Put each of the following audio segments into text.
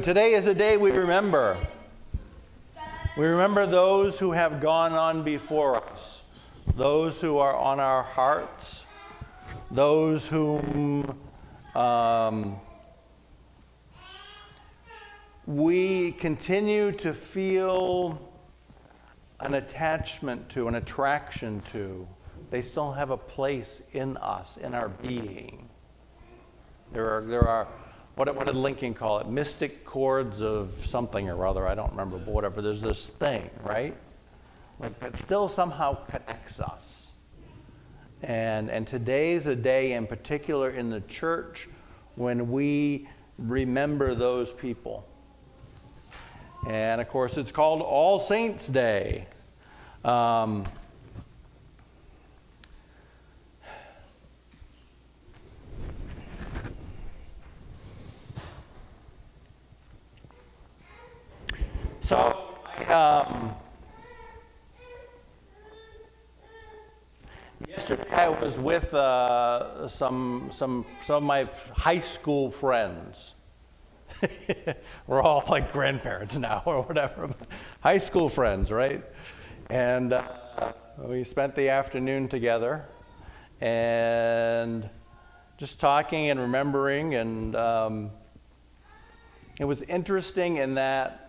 Today is a day we remember. We remember those who have gone on before us, those who are on our hearts, those whom we continue to feel an attachment to, an attraction to. They still have a place in us, in our being. There are what did Lincoln call it? Mystic chords of something or other. I don't remember, but whatever. There's this thing, right? Like it still somehow connects us. And today's a day in particular in the church when we remember those people. And of course, it's called All Saints' Day. So, yesterday I was with some of my high school friends. We're all like grandparents now or whatever. High school friends, right? And we spent the afternoon together and just talking and remembering. And it was interesting in that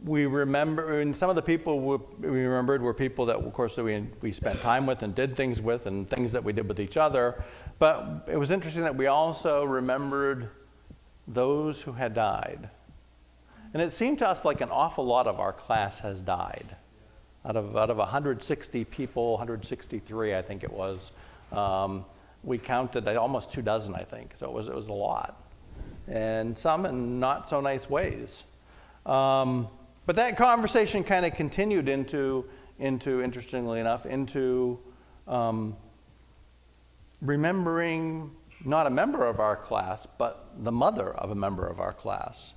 we remember, and some of the people we remembered were people that, of course, that we spent time with and did things with and things that we did with each other. But it was interesting that we also remembered those who had died. And it seemed to us like an awful lot of our class has died. Out of 160 people, 163 I think it was, we counted almost 24, I think. So it was a lot. And some in not so nice ways. But that conversation kind of continued into interestingly enough, into remembering not a member of our class, but the mother of a member of our class.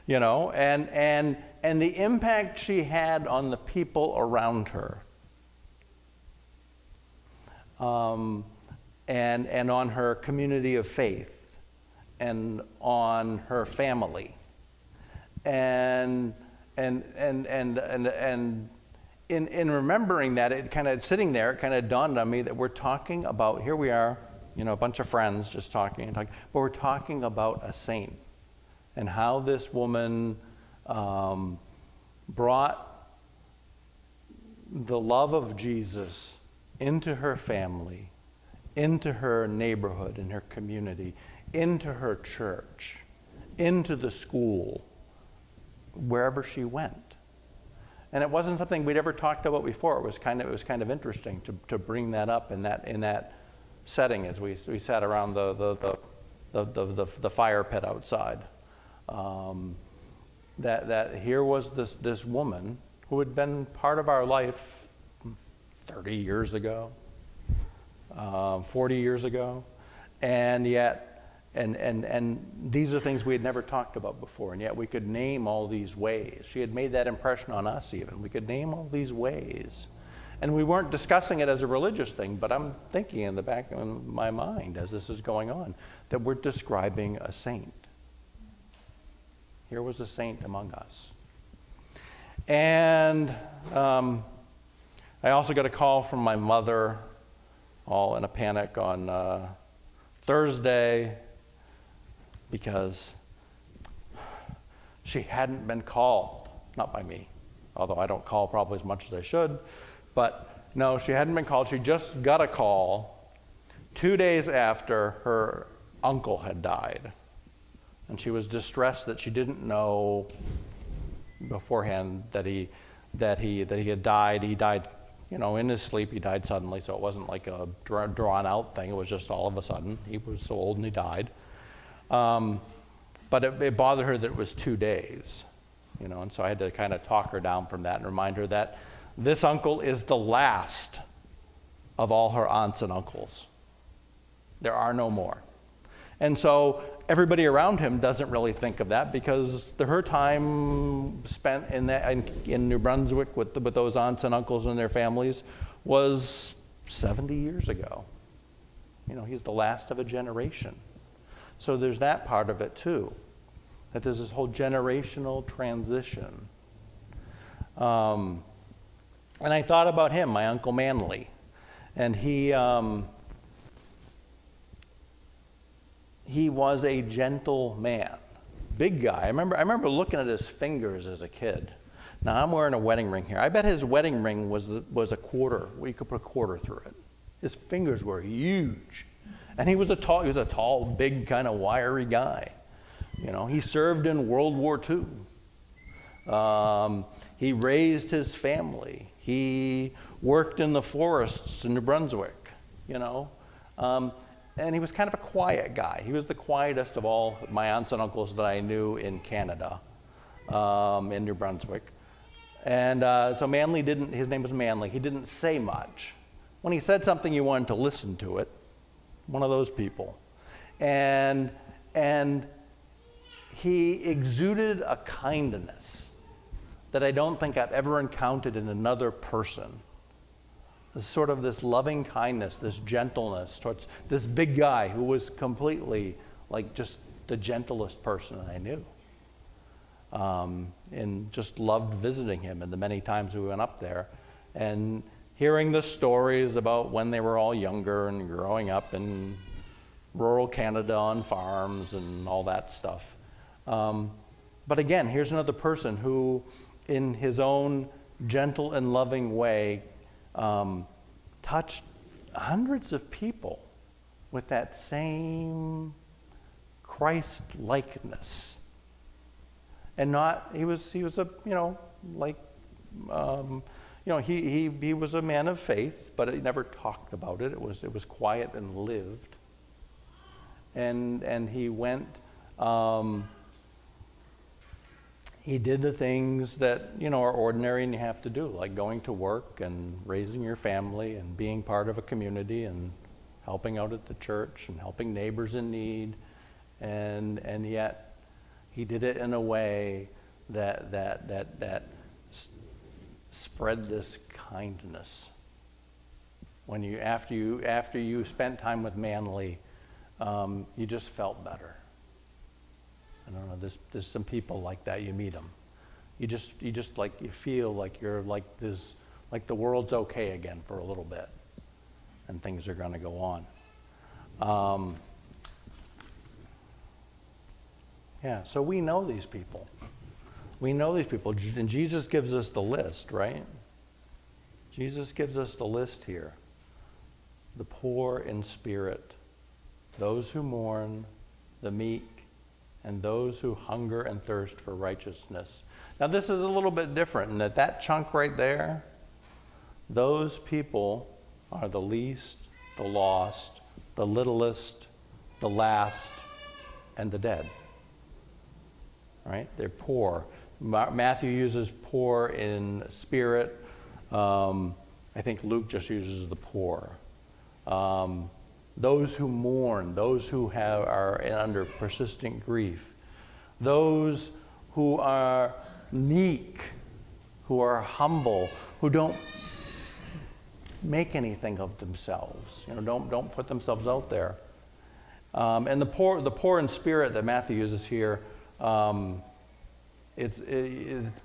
You know, and the impact she had on the people around her. And on her community of faith, and on her family, and in remembering that, it kind of sitting there, it kind of dawned on me that we're talking about, here we are, you know, a bunch of friends just talking, but we're talking about a saint, and how this woman brought the love of Jesus into her family, into her neighborhood, in her community, into her church, into the school, wherever she went. And it wasn't something we'd ever talked about before. It was kind of interesting to bring that up in that setting as we sat around the fire pit outside. That here was this woman who had been part of our life 30 years ago. 40 years ago, and yet, and these are things we had never talked about before, and yet we could name all these ways. She had made that impression on us even. We could name all these ways. And we weren't discussing it as a religious thing, but I'm thinking in the back of my mind as this is going on, that we're describing a saint. Here was a saint among us. And I also got a call from my mother, all in a panic on Thursday, because she hadn't been called, not by me, although I don't call probably as much as I should, but no, she hadn't been called. She just got a call 2 days after her uncle had died, and she was distressed that she didn't know beforehand that he had died. He died, you know, in his sleep. He died suddenly, so it wasn't like a drawn out thing. It was just all of a sudden. He was so old and he died. But it bothered her that it was 2 days, you know, and so I had to kind of talk her down from that and remind her that this uncle is the last of all her aunts and uncles. There are no more. And so everybody around him doesn't really think of that, because her time spent in New Brunswick with those aunts and uncles and their families was 70 years ago. He's the last of a generation. So there's that part of it too, that there's this whole generational transition. And I thought about him, my Uncle Manly, and he was a gentle man, big guy. I remember looking at his fingers as a kid. Now I'm wearing a wedding ring here. I bet his wedding ring was a quarter, where you could put a quarter through it. His fingers were huge, and he was a tall, big, kind of wiry guy. He served in World War II. He raised his family. He worked in the forests in New Brunswick. And he was kind of a quiet guy. He was the quietest of all my aunts and uncles that I knew in Canada, in New Brunswick. And so Manly his name was Manly, he didn't say much. When he said something, you wanted to listen to it. One of those people. And he exuded a kindness that I don't think I've ever encountered in another person. This loving kindness, this gentleness towards this big guy who was completely just the gentlest person I knew. And just loved visiting him and the many times we went up there and hearing the stories about when they were all younger and growing up in rural Canada on farms and all that stuff. But again, here's another person who, in his own gentle and loving way, touched hundreds of people with that same Christ-likeness. And he was a, he was a man of faith, but he never talked about it. It was quiet and lived. And he went, he did the things that, are ordinary and you have to do, like going to work and raising your family and being part of a community and helping out at the church and helping neighbors in need. And yet he did it in a way that spread this kindness. After you spent time with Manly, you just felt better. I don't know. There's some people like that. You meet them, you feel like you're like the world's okay again for a little bit, and things are going to go on. So we know these people. And Jesus gives us the list, right? Jesus gives us the list here. The poor in spirit, those who mourn, the meek, and those who hunger and thirst for righteousness. Now this is a little bit different in that chunk right there, those people are the least, the lost, the littlest, the last, and the dead. Right? They're poor. Matthew uses poor in spirit. I think Luke just uses the poor. Those who mourn, those who are under persistent grief, those who are meek, who are humble, who don't make anything of themselves, don't put themselves out there. And the poor in spirit that Matthew uses here, it's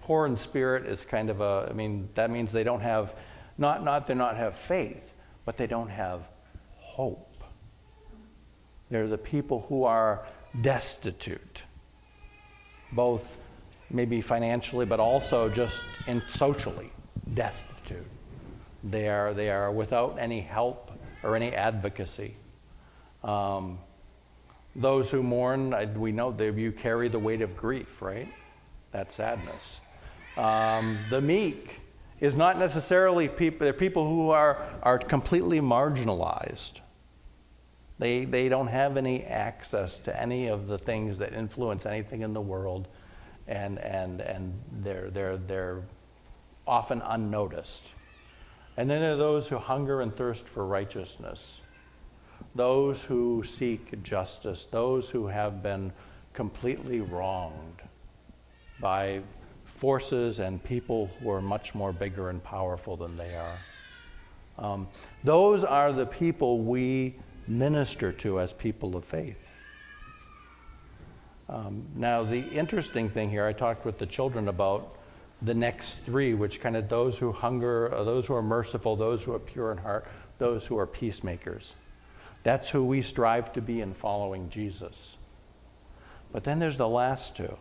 poor in spirit is kind of that means they don't have, they not have faith, but they don't have hope. They're the people who are destitute, both maybe financially, but also just socially destitute. They are without any help or any advocacy. Those who mourn, we know that you carry the weight of grief, right? That sadness. The meek is not necessarily people. They're people who are completely marginalized. They don't have any access to any of the things that influence anything in the world, and they're often unnoticed. And then there are those who hunger and thirst for righteousness, those who seek justice, those who have been completely wronged by forces and people who are much more bigger and powerful than they are. Those are the people we minister to as people of faith. Now, the interesting thing here, I talked with the children about the next three, which kind of those who hunger, those who are merciful, those who are pure in heart, those who are peacemakers. That's who we strive to be in following Jesus. But then there's the last two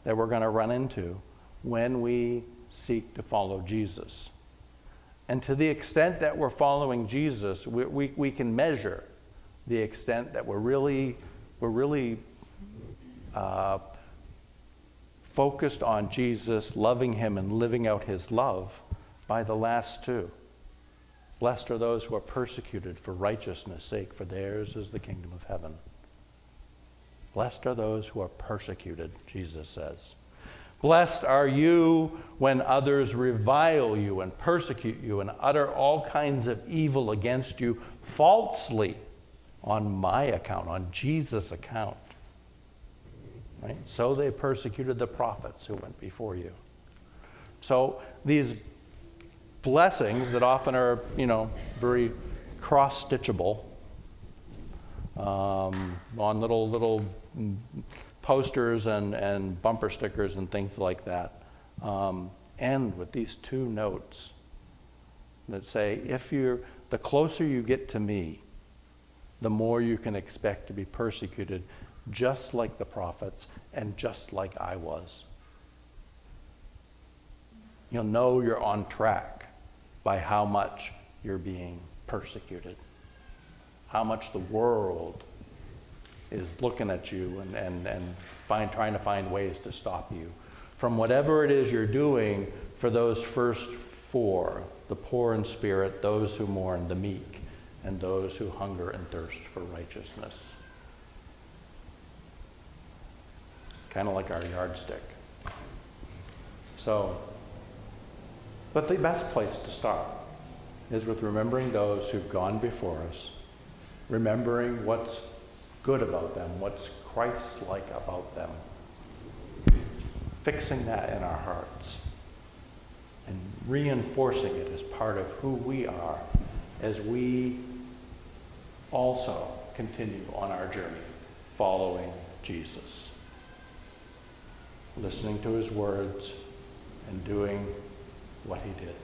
that we're going to run into when we seek to follow Jesus. And to the extent that we're following Jesus, we can measure the extent that we're really focused on Jesus, loving him and living out his love by the last two. Blessed are those who are persecuted for righteousness' sake, for theirs is the kingdom of heaven. Blessed are those who are persecuted, Jesus says. Blessed are you when others revile you and persecute you and utter all kinds of evil against you falsely on my account, on Jesus' account. Right? So they persecuted the prophets who went before you. So these blessings that often are, very cross-stitchable on little posters and bumper stickers and things like that, end with these two notes that say, the closer you get to me, the more you can expect to be persecuted, just like the prophets and just like I was. You'll know you're on track by how much you're being persecuted, how much the world is looking at you and trying to find ways to stop you from whatever it is you're doing for those first four: the poor in spirit, those who mourn, the meek, and those who hunger and thirst for righteousness. It's kind of like our yardstick. But the best place to start is with remembering those who've gone before us, remembering what's good about them, what's Christ-like about them, fixing that in our hearts, and reinforcing it as part of who we are as we also continue on our journey following Jesus, listening to his words and doing what he did.